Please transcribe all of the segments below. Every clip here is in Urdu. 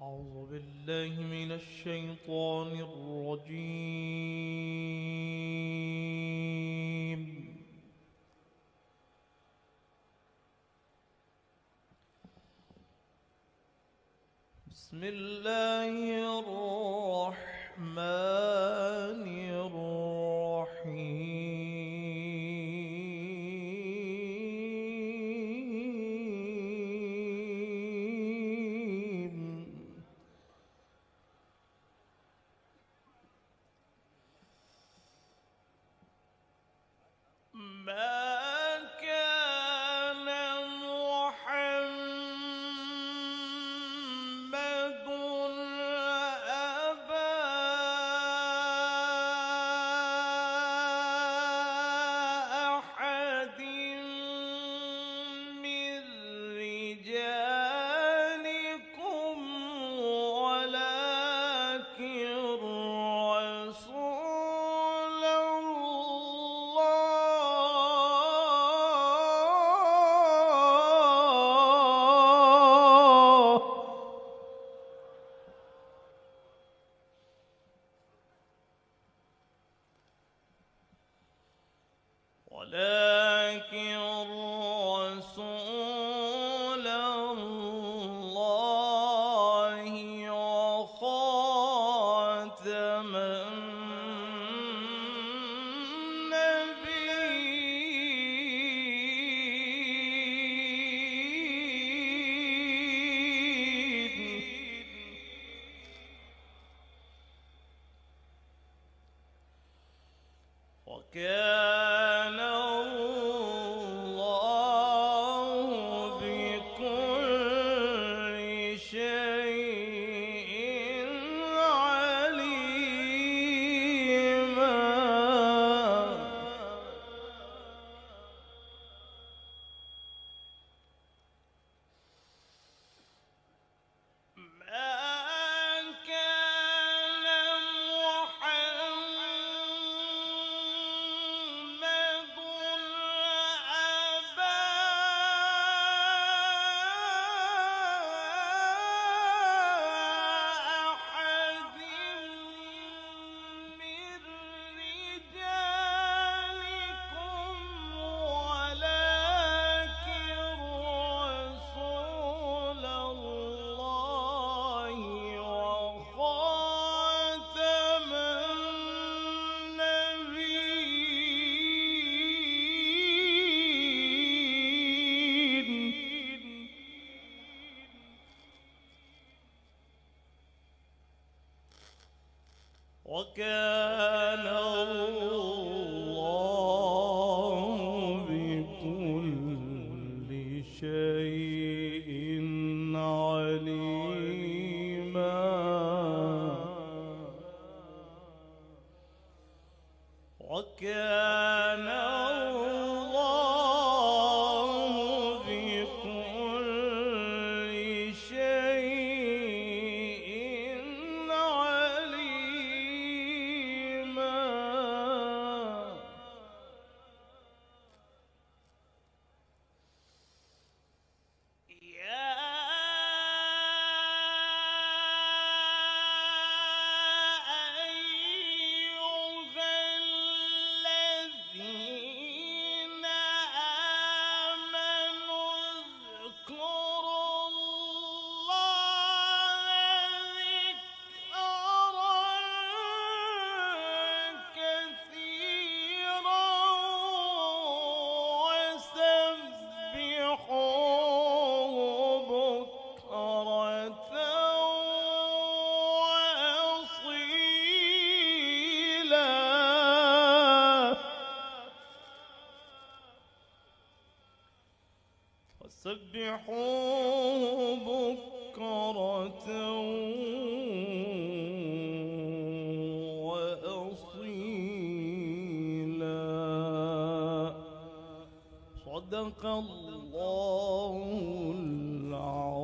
أعوذ بالله من الشيطان الرجيم. بسم الله الرحمن الرحيم. ما كان محمد أبا أحد من رجالكم ولكن رسول الله وخاتم وكان الله بكل شيء عليما. وكان الله بكل شيء عليما. وكان الله بكل شيء عليما. يا أيها الذين آمنوا اذكروا الله ذكرا كثيرا وسبحوه بكرة وأصيلا. وسبحوه بكرة وأصيلا. صدق الله العظيم.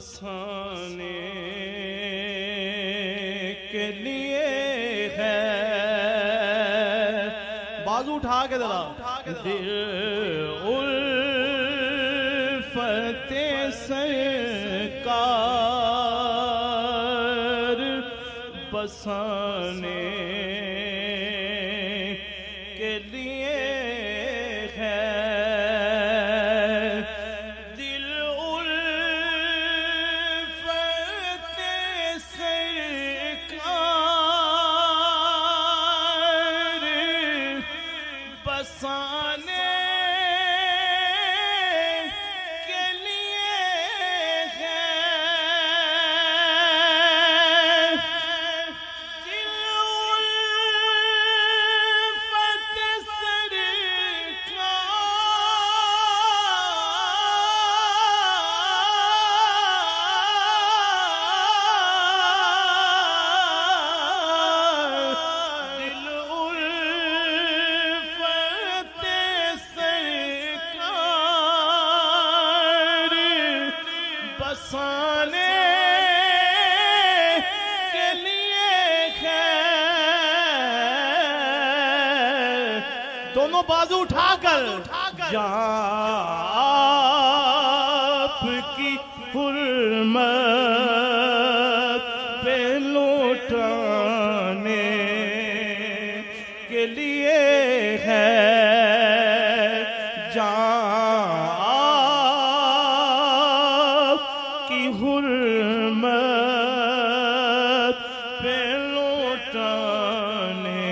بسانے کے لیے ہے بازو اٹھا کے ذرا دل الفت سرکار بسانے کے لیے ہے دل الفت سرکار بسانے کے لیے ہے دل الفت سرکار بسانے کے لیے ہے دونوں بازو اٹھا کر آپ کی حرمت پہ لوٹانے کے لیے ہے آپ کی حرمت پہ لوٹانے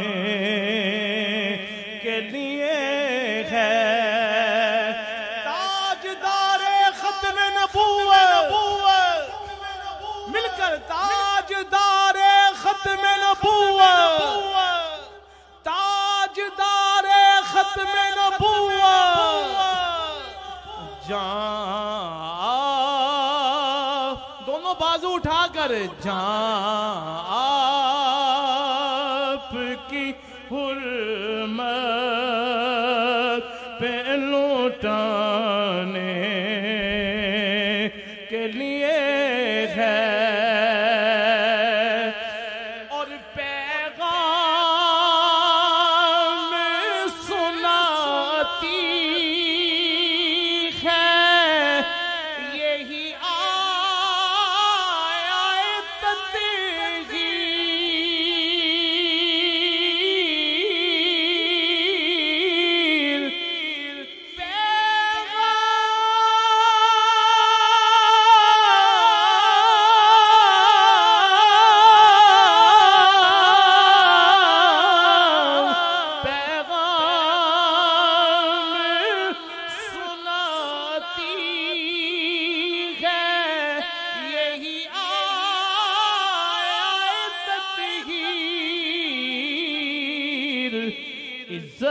کے لیے ہے تاجدار ختم نبوت مل کر تاجدار ختم نبوت تاجدار ختم نبوت جان دونوں بازو اٹھا کر جان آپ کی حرمت پہ لوٹانے کے لیے ہے اور پیغام سناتی ہے یہی آیت تطہیر پیغام سناتی ہے یہی آیت تطہیر عزت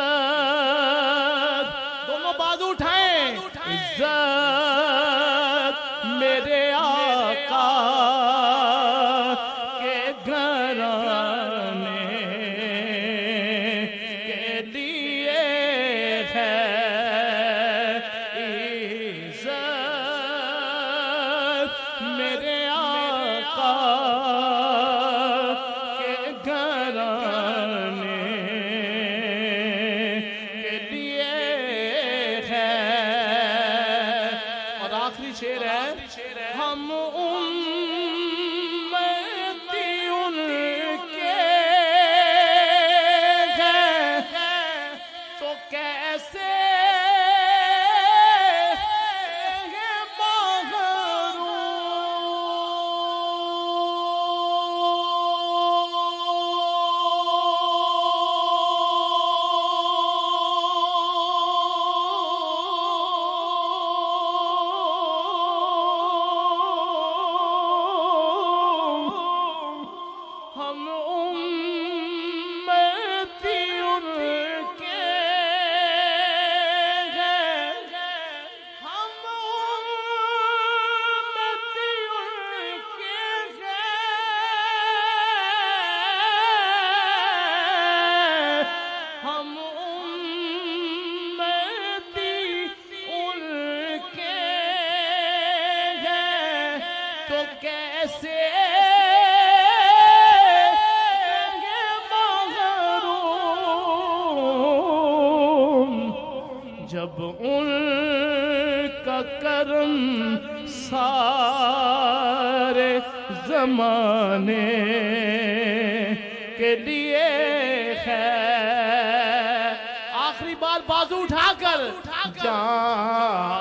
دونوں بازو اٹھائیں عزت میرے آقا کے گھرانے کے لیے ہے عزت میرے آقا کے گھرانے کے لیے ہے اور آخری شعر ہے ہم امتی ان کے ہیں تو کیسے ہیں محروم کا کرم سارے زمانے کے لیے ہے. آخری بار بازو اٹھا کر جان